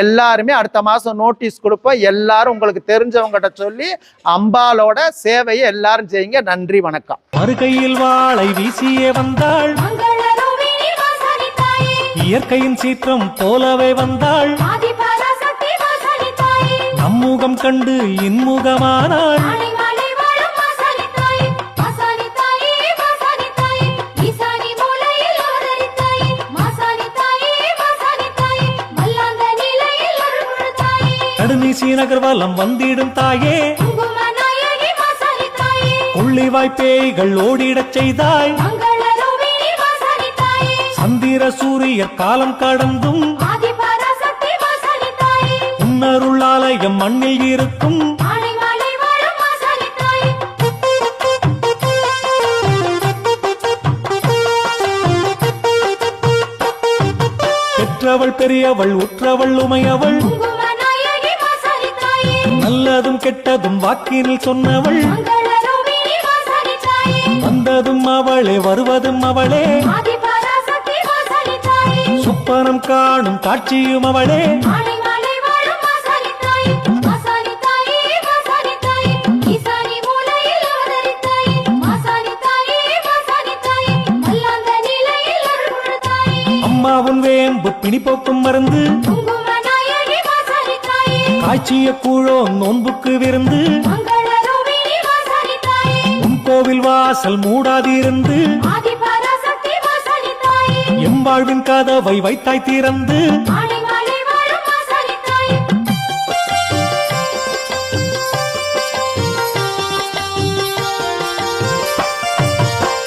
எல்லாருமே அடுத்த மாதம் நோட்டீஸ் கொடுப்போம். எல்லாரும் உங்களுக்கு தெரிஞ்சவங்ககிட்ட சொல்லி அம்பாலோட சேவையை எல்லாரும் செய்யுங்க. நன்றி, வணக்கம். மறுகையில் வாளை வீசியே வந்தாள், மங்களரூபிணி வாசகி தாயே, இயற்கையின் சீற்றம் போலவே வந்தாள், ஆதிபராசக்தி வாசகி தாயே, நம்முகம் கண்டு இன்முகமானாள். ஆனைமலை வாழும் வாசகி தாயே, வாசகி தாயே, வாசகி தாயே, ஈசானி மூலையில் அவதரித்தாயே, வாசகி தாயே, வாசகி தாயே, மல்லாந்த நிலையில் அருள் கொடுத்தாயே, நடுநீசி நகர்வலம் வந்திடும் தாயே, குங்குமநாயகி வாசகி தாயே, கொள்ளிவாய் பேய்கள் ஓடிடச் செய்தாய். மங்களரூபிணி வாசகி தாயே, சந்திர சூரியர் காலம் கடந்தும் ஆதிபராசக்தி வாசகி தாயே, உன்னருளாலயம் மண்ணில் இருக்கும். ஆனைமலை வாழும் வாசகி தாயே, பெற்றவள் பெரியவள் உற்றவள் உமையவள், குங்குமநாயகி வாசகி தாயே, நல்லதும் கெட்டதும் வாக்கினில் சொன்னவள். மங்களரூபிணி வாசகி தாயே, வந்ததும் அவளே வருவதும் அவளே, ஆதிபராசக்தி வாசகி தாயே, சுப்பனம் காணும் காட்சியும் அவளே. ஆனைமலை வாழும் வாசகி தாயே, வாசகி தாயே, வாசகி தாயே, ஈசானி மூலையில் அவதரித்தாயே, வாசகி தாயே, வாசகி தாயே, மல்லாந்த நிலையில் அருள் கொடுத்தாயே, அம்மாவும் வேம்பு பிணிப்போக்கும் மருந்து, குங்குமநாயகி வாசகி தாயே, காய்ச்சிய கூழோ நோன்புக்கு விருந்து. மங்களரூபிணி வாசகி தாயே, உன் கோவில் வாசல் மூடாதிருந்து, ஆதிபராசக்தி வாசகி தாயே, எம்பாழ்வின் கதவை வைத்தாய் திறந்து. ஆனைமலை வாழும் வாசகி தாயே,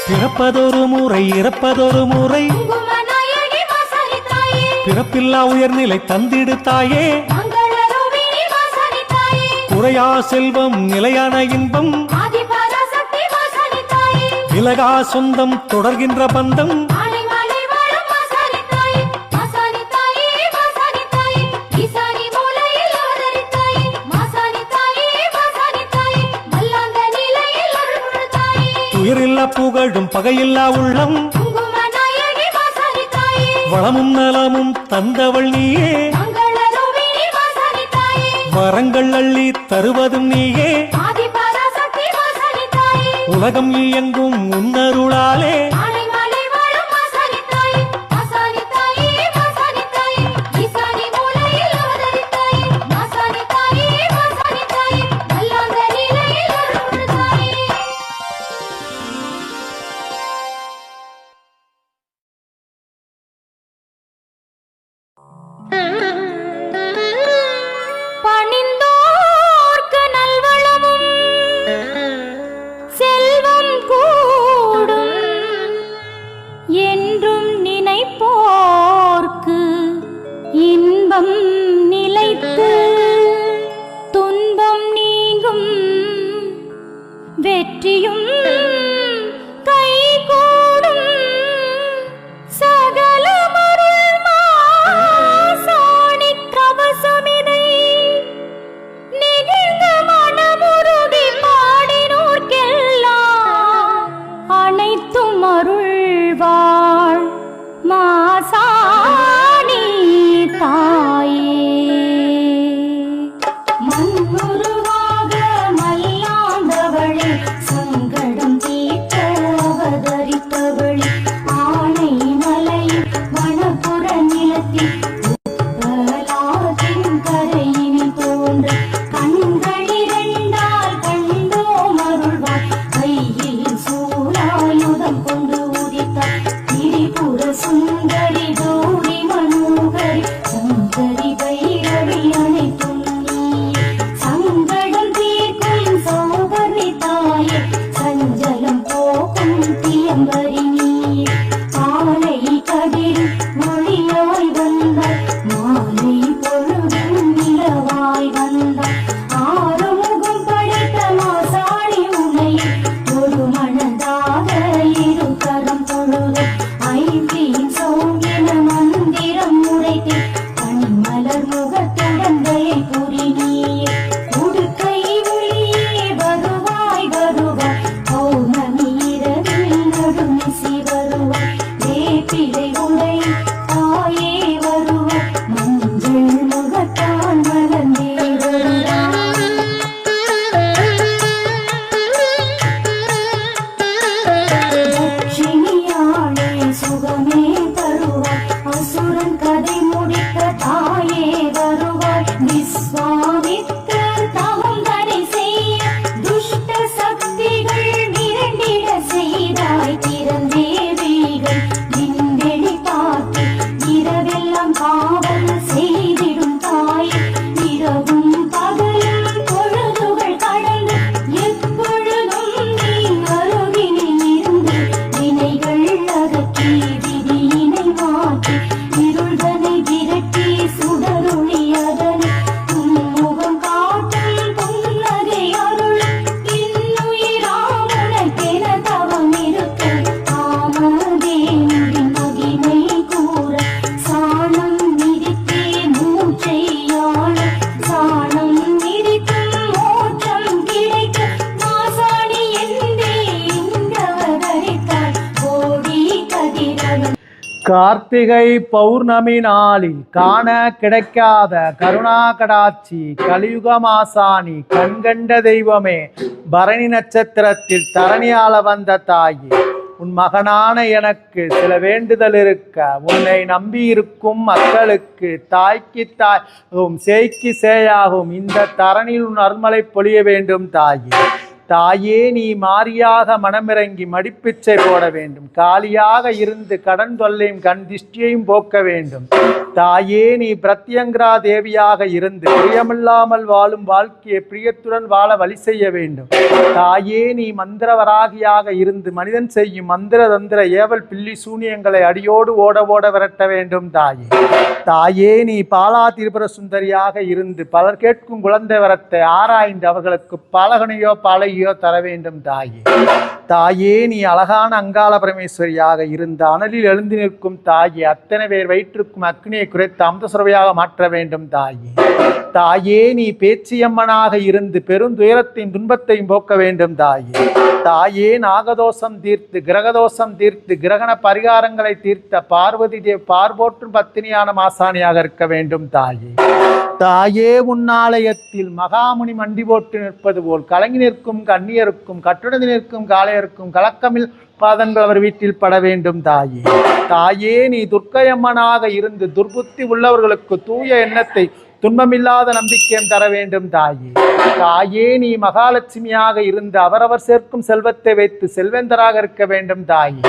பிறப்பதொரு முறை இறப்பதொரு முறை, குங்குமநாயகி வாசகி தாயே, பிறப்பில்லா உயர்நிலை தந்திடு தாயே. மங்களரூபிணி வாசகி தாயே, குறையா செல்வம் நிலையான இன்பம், ஆதிபராசக்தி வாசகி தாயே, விலகா சொந்தம் தொடர்கின்ற பந்தம். ஆனைமலை வாழும் வாசகி தாயே, வாசகி தாயே, வாசகி தாயே, ஈசானி மூலையில் அவதரித்தாயே, வாசகி தாயே, வாசகி தாயே, மல்லாந்த நிலையில் அருள் கொடுத்தாயே, துயரில்லா புகழும் பகையில்லா உள்ளம், குங்குமநாயகி வாசகி தாயே, வளமும் நலமும் தந்தவள் நீயே. மங்களரூபிணி வாசகி தாயே, வரங்கள் அள்ளி தருவதும் நீயே. ஆதிபராசக்தி வாசகி தாயே, உலகம் இயங்கும் உன்னருளாலே, ஆனைமலை வாழும் வாசகி தாயே, வாசகி தாயே, வாசகி தாயே, ஈசானி மூலையில் அவதரித்தாயே, வாசகி தாயே, வாசகி தாயே, மல்லாந்த நிலையில் அருள் கொடுத்தாயே, பணிந்தோர்க்கு நல்வளமும் செல்வம் கூடும், காட்டி விதியினை மாற்றி இருள்தனை விரட்டி சுடரொளி அதனை உன்முகம் காட்டும் புன்னகை அருள் இன்னுயிராமுனக்கென தவம் இருக்க காமதேனுவின் மகிமை கூற சாணம் மிதித்தே மூச்சையாள சாணம் மிதிக்கும் மோட்சம் கிடைக்க மாசாணி என்றே இன்றவதரித்தாள் கோடி கதிரவன் கார்த்திகை பௌர்ணமி நாளில் காண கிடைக்காத கருணாகடாட்சி கலியுக மாசாணி கண்கண்ட தெய்வமே பரணி நட்சத்திரத்தில் தரணியால வந்த தாயே உன் மகனான எனக்கு சில வேண்டுதல் இருக்க உன்னை நம்பி இருக்கும் மக்களுக்கு தாய்க்கு தாயாகவும் சேய்க்கு சேயாகவும் இந்த தரணியில் உன் அருள்மழை பொழிய வேண்டும் தாயே. தாயே நீ மாரியாக மனமிறங்கி மடிப்பிச்சை போட வேண்டும். காலியாக இருந்து கடன் தொல்லையும் கண் திஷ்டியையும் போக்க வேண்டும். தாயே நீ பிரத்யங்கரா தேவியாக இருந்து பிரியமில்லாமல் வாழும் வாழ்க்கையை பிரியத்துடன் வாழ வழி செய்ய வேண்டும். தாயே நீ மந்திரவராகியாக இருந்து மனிதன் செய்யும் மந்திர தந்திர ஏவல் பில்லி சூனியங்களை அடியோடு ஓட ஓட விரட்ட வேண்டும். தாயே தாயே நீ பாலா திரிபுர சுந்தரியாக இருந்து பலர் கேட்கும் குழந்தை வரத்தை ஆராய்ந்து அவர்களுக்கு பலகனையோ பழையோ தர வேண்டும். தாயே தாயே நீ அழகான அங்காள பரமேஸ்வரியாக இருந்து அனலில் எழுந்து நிற்கும் தாயே அத்தனை பேர் வயிற்றுக்கும் அக்னியை குறைத்து அமுதசுரவையாக மாற்ற வேண்டும். தாயே தாயே நீ பேச்சியம்மனாக இருந்து பெருந்துயரத்தையும் துன்பத்தையும் போக்க வேண்டும். தாயே தாயே நாகதோஷம் தீர்த்து கிரகதோஷம் தீர்த்து கிரகண பரிகாரங்களை தீர்த்த பார்வதி தேவ் பார்போற்றும் பத்தினியான மாசாணியாக இருக்க வேண்டும். தாயே தாயே உன்னாலயத்தில் மகாமுனி மண்டி போட்டு நிற்பது போல் கலங்கி நிற்கும் கண்ணியருக்கும் கட்டுடந்து நிற்கும் காளையருக்கும் கலக்கமில் பாதங்கள் அவர் வீட்டில் பட வேண்டும். தாயே தாயே நீ துர்க்கையம்மனாக இருந்து துர்புத்தி உள்ளவர்களுக்கு தூய எண்ணத்தை துன்பமில்லாத நம்பிக்கையும் தர வேண்டும். தாயே தாயே நீ மகாலட்சுமியாக இருந்து அவரவர் சேர்க்கும் செல்வத்தை வைத்து செல்வேந்தராக இருக்க வேண்டும். தாயே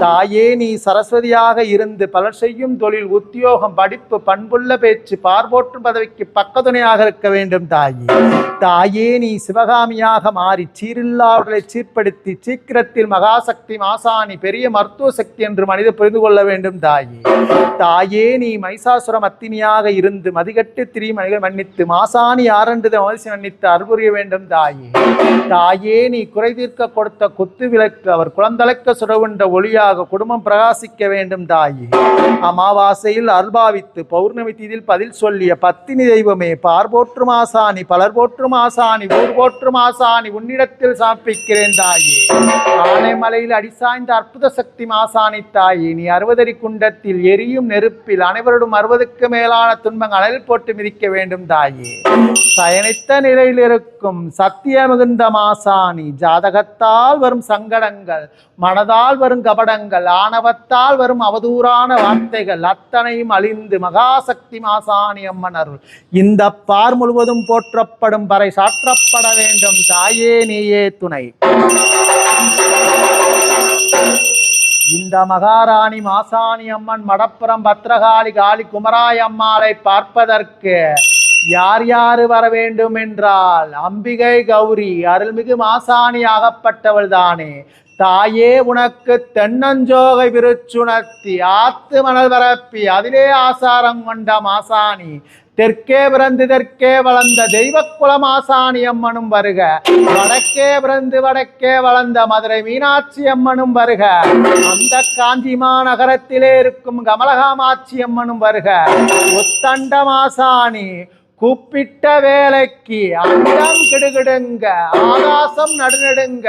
தாயே நீ சரஸ்வதியாக இருந்து பலர் செய்யும் தொழில் உத்தியோகம் படிப்பு பண்புள்ள பேச்சு பார்போற்றும் பதவிக்கு பக்கத்துணையாக இருக்க வேண்டும். தாயே தாயே நீ சிவகாமியாக மாறி சீரில்லாவர்களை சீர்படுத்தி சீக்கிரத்தில் மகாசக்தி மாசாணி பெரிய மருத்துவ சக்தி என்று மனித புரிந்து கொள்ள வேண்டும். தாயே தாயே நீ மைசாசுர மத்தினியாக இருந்து மதிகட்டு திரிமணிகள் மன்னித்து மாசாணி யாரென்று அவசியம் மன்னித்து அருள்புரிய வேண்டும். தாயே தாயே நீ குறை தீர்க்க கொடுத்த குத்து விளக்கு அவர் குழந்தழைக்க சுடவுண்ட ஒளியாக குடும்பம் பிரகாசிக்க வேண்டும். தாயே அமாவாசையில் அருள்பாவித்து பௌர்ணமி தீதில் பதில் சொல்லிய பத்தினி தெய்வமே பார்போற்றும் ஆசானி பலர் போற்றும் ஆசானி ஊர் போற்றும் ஆசானி உன்னிடத்தில் சமர்ப்பிக்கிறேன். தாயே ஆனைமலையில் அடிசாய்ந்த அற்புத சக்தி மாசாணி தாயே நீ 60 அடி குண்டத்தில் எரியும் நெருப்பில் அனைவருடும் 60க்கு மேலான துன்பங்கள் அனல் போட்டு மிதிக்க வேண்டும். தாயே சயனித்த நிலையில் இருக்கும் சத்திய மிகுந்த மாசாணி ஜாதகத்தால் வரும் சங்கடங்கள் மனதால் வரும் கபடங்கள் ஆணவத்தால் வரும் அவதூறான வார்த்தைகள் அத்தனையும் அழிந்து மகாசக்தி மாசாணி அம்மன் அருள் இந்த பார் முழுவதும் போற்றப்படும் வரை சாற்றப்பட வேண்டும். தாயே நீயே துணை. இந்த மகாராணி மாசாணி அம்மன் மடப்புறம் பத்ரகாளி காளி குமராய் அம்மாளை பார்ப்பதற்கு யார் யாரு வர வேண்டும் என்றால் அம்பிகை கௌரி அருள்மிகு மாசாணி ஆகப்பட்டவள் தானே. தாயே உனக்கு தென்னஞ்சோகை விருச்சுணர்த்தி ஆத்து மணல் பரப்பி அதிலே ஆசாரம் கொண்ட மாசாணி தெற்கே பிறந்து தெற்கே வளர்ந்த தெய்வக்குல மாசாணி அம்மனும் வருக. வடக்கே பிறந்து வடக்கே வளர்ந்த மதுரை மீனாட்சி அம்மனும் வருக. அந்த காஞ்சி மாநகரத்திலே இருக்கும் கமலகாமாட்சி அம்மனும் வருக. உத்தண்ட மாசாணி கூப்பிட்ட வேலைக்கு அண்டம் கிடுகிடுங்க ஆகாசம் நடுநடுங்க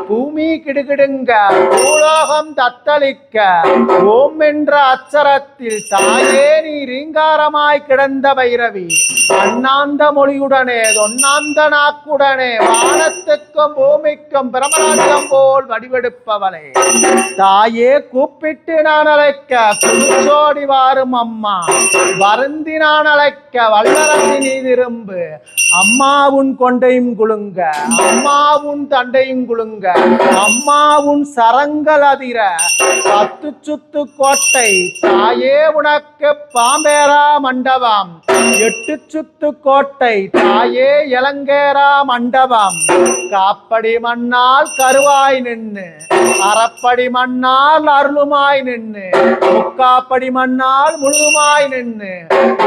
பூமி கிடுகிடுங்க பூலோகம் தத்தளிக்க ஓம் என்ற அச்சரத்தில் தாயே நீ ரீங்காரமாய் கிடந்த பைரவி அண்ணாந்த மொழியுடனே தொன்னாந்த நாக்குடனே வானத்துக்கும் பூமிக்கும் பிரமராஜம் போல் வடிவெடுப்பவளே தாயே கூப்பிட்டு நான் அழைக்க குளிச்சோடி வாரும் அம்மா வருந்தி நான் அழைக்க வல்லரசி நீ திரும்பு. அம்மா உன் கொண்டையும் குலுங்க அம்மா உன் தண்டையும் குலுங்க அம்மா உன் சரங்கள் அதிர 10 சுத்து கோட்டை தாயே உனக்கு பாம்பேரா மண்டபம் எட்டு சுத்து கோட்டை தாயே இளங்கேரா மண்டபம் காப்படி மண்ணால் கருவாய் நின்று அறப்படி மண்ணால் அருளுமாய் நின்று முக்காப்படி மண்ணால் முழுதுமாய் நின்று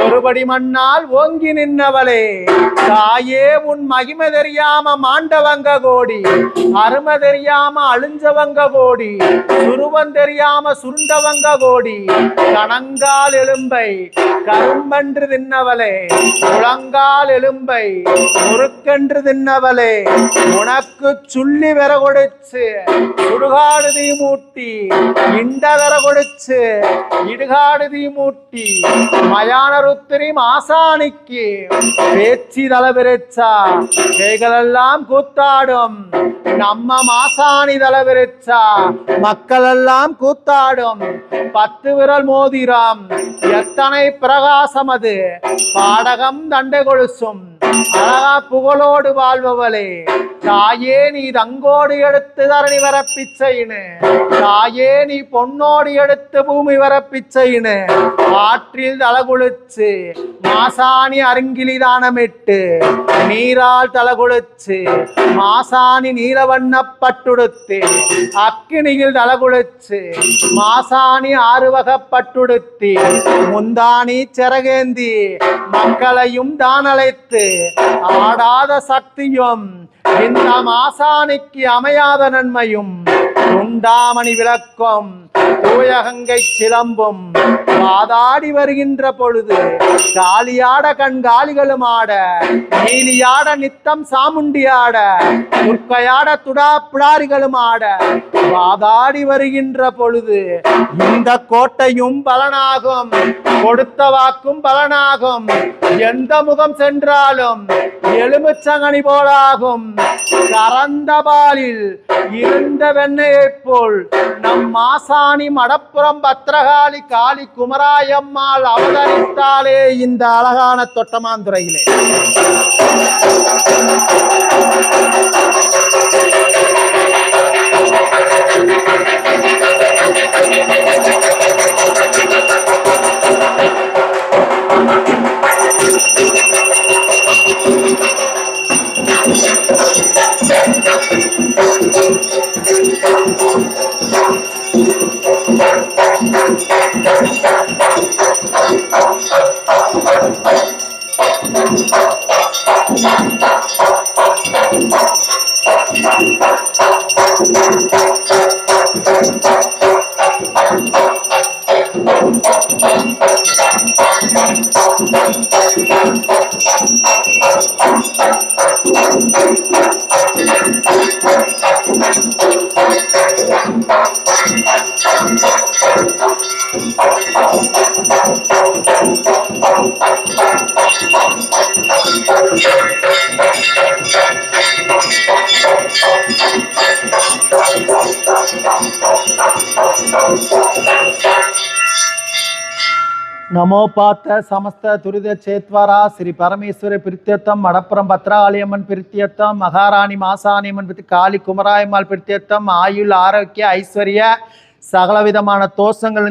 ஒருபடி மண்ணால் ஓங்கி நின்னவளே தாயே உன் மகிமை தெரியாம மாண்டவங்க கோடி அருமை தெரியாம அழிஞ்சவங்க கோடி சுருவம் தெரியாம சுருண்டவங்க கோடி கணங்கால் எலும்பை கரும்பன்று தின்னவளே முழங்கால் எலும்பை முறுக்கென்று தின்னவளே உனக்கு சுள்ளி விர கொடுச்சு சுடுகாடு தீ மூட்டி இண்ட விர கொடுச்சு இடுகாடு தீ மூட்டி மயான ருத்திரி மாசாணிக்கு பேச்சு தலைவிரிச்சா கைகளெல்லாம் கூத்தாடும் நம்ம மாசாணி தலைவிரிச்சா மக்கள் எல்லாம் கூத்தாடும் 10 விரல் மோதிரம் எத்தனை பிரகாசம் அது பாடகம் தண்டை கொலுசும் அழகா புகழோடு வாழ்பவளே தாயே நீ தங்கோடு எடுத்து தரணி வர பிச்சைன்னு தாயே நீ பொன்னோடு எடுத்து பூமி வர பிச்சைன்னு ஆற்றில் தலகுளிச்சு மாசாணி அருங்கிலி தானமிட்டு நீரால் தலகுளிச்சு மாசாணி நீலவண்ண பட்டுடுத்து அக்கினியில் தலகுளிச்சு மாசாணி ஆறுவகப்பட்டுடுத்தி முந்தாணி சிறகேந்தி மக்களையும் தானழைத்து ஆடாத சக்தியும் இந்த மாசாணிக்கு அமையாத நன்மையும் உண்டாமணி விளக்கம் தூயகங்கை சிலம்பும் வாதாடி வருகின்ற பொழுது காளியாட கண்காலிகளும் ஆட நீலியாட நித்தம் சாமுண்டி ஆட துர்க்கையாட துடாப்பிடாரிகளும் ஆட வாதாடி வருகின்ற பொழுது இந்த கோட்டையும் பலனாகும் கொடுத்த வாக்கும் பலனாகும் எந்த முகம் சென்றாலும் எலுமிச்சங்கனி போலாகும் கறந்த பாலில் இருந்த வெண்ணையை போல் நம் மாசாணி மடப்புறம் பத்திரகாளி காளி குமராயம்மாள் அவதரித்தாலே இந்த அழகான தொட்டமாந்துறையிலே. नमो पात समस्त दुरित चेत्वारा श्री परमेश्वरी प्रीत्यर्थम मडपुरम भद्राकालियम्मन प्रीत्यर्थम महारानी मासानियम्मन काली कुमरायम्माள் प्रीत्यर्थम आयुल आरोग्य ऐश्वर्य சகலவிதமான தோஷங்கள்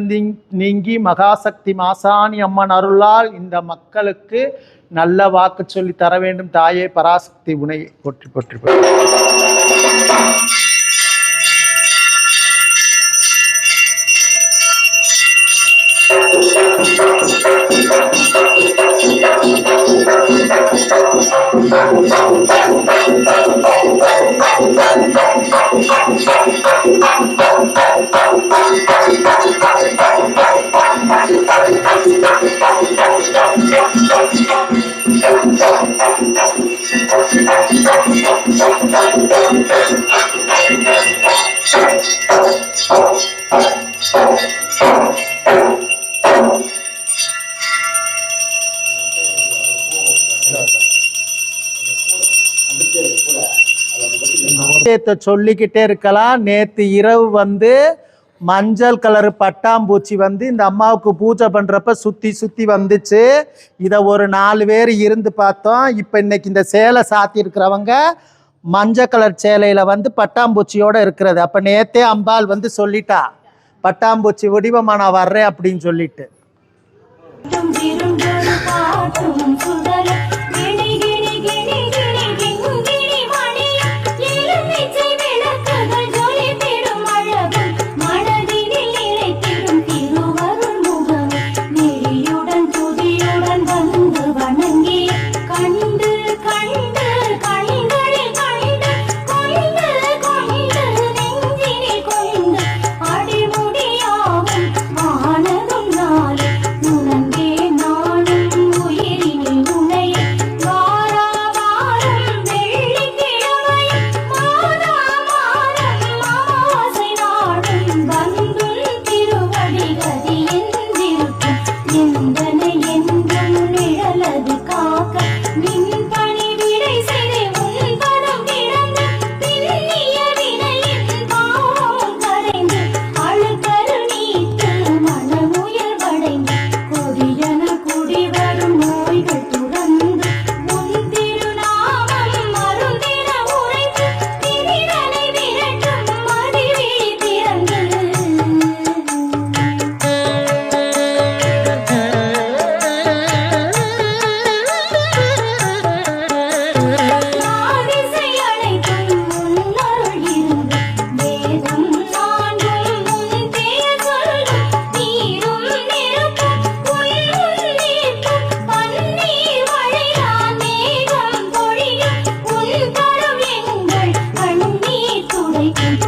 நீங்கி மகாசக்தி மாசாணி அம்மன் அருளால் இந்த மக்களுக்கு நல்ல வாக்கு சொல்லி தர வேண்டும் தாயே பராசக்தி உனை போற்றி போற்றி போற்றி. சொல்லிக்கிட்டே இருக்கலாம். நேத்து இரவு வந்து மஞ்சள் கலர் பட்டாம்பூச்சி வந்து இந்த அம்மாவுக்கு பூஜை பண்றப்ப சுத்தி சுத்தி வந்துச்சு. இதை ஒரு 4 பேர் இருந்து பார்த்தோம். இப்போ இன்னைக்கு இந்த சேலை சாத்தி இருக்கிறவங்க மஞ்சள் கலர் சேலையில வந்து பட்டாம்பூச்சியோட இருக்கிறது. அப்ப நேத்தே அம்பாள் வந்து சொல்லிட்டா பட்டாம்பூச்சி வடிவமா நான் வர்றேன் அப்படின்னு சொல்லிட்டு. காற்றும் சுடரும் கிணி கிணி கிணி கிணி கிங்கிணி மணியும் எலுமிச்சை விளக்குகள் ஜொலித்திடும் அழகும் மனதினில் நிலைத்திடும் திருவருள் முகமும் நெறியுடன் துதியுடன் வந்து வணங்கி கண்டு கண்டு கண்களில் கண்டு கொண்டு கொண்டு நெஞ்சினில் கொண்டு அடிமுடியாகும் ஆனதும் நாளே உணர்ந்தே நானும் உயிரினில் உனை வாரா வாரம் வெள்ளிக்கிழமை மாதா மாதம் ஆசை நாடும் வந்தும் திருவடி கதி என்றிருக்கும் எந்தனை என்றும் நிழலது காக்க நின் பணி விடை செய்து உன் பதம் கிடந்து பின்னிய வினையின் பாவம் கரைந்து அழுக்கரு நீத்து மனமுயல் வடைந்து கொடியன குடிவரும் நோய்கள் துறந்து உன் திருநாமம் மருந்தின உரைத்து திரிதனை விரட்டும் மதிவிழி திறந்து நாதிசை அனைத்தும் உன்னருள் இருந்து வேதம் நான்கும் உன் பெயர் சொல்லும் நீரும் நெருப்பும் உன்னுள் நீர்க்கும் பன்னீர் மழையான் மேகம் பொழியும் உன் கரம் எங்கள் கண்ணீர் துடைக்கும்